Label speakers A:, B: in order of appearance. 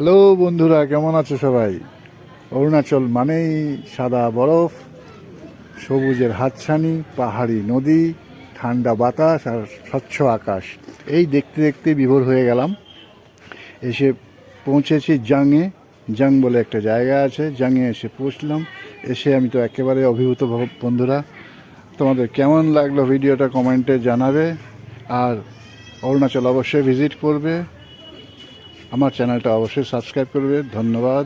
A: Hello বন্ধুরা, কেমন আছো সবাই? অরুণাচল মানেই সাদা বরফ, সবুজের হাতছানি, পাহাড়ি নদী, ঠান্ডা বাতাস আর স্বচ্ছ আকাশ। এই দেখতে দেখতে বিভোর হয়ে গেলাম। এসে পৌঁছেছি জাংয়ে। জাং বলে একটা জায়গা আছে, জাংয়ে এসে পৌঁছলাম। এসে আমি তো একেবারে অভিভূত বন্ধুরা। তোমাদের কেমন লাগলো ভিডিওটা কমেন্টে জানাবে। আর অরুণাচল অবশ্যই ভিজিট করবে, আমার চ্যানেলটা অবশ্যই সাবস্ক্রাইব করবে। ধন্যবাদ।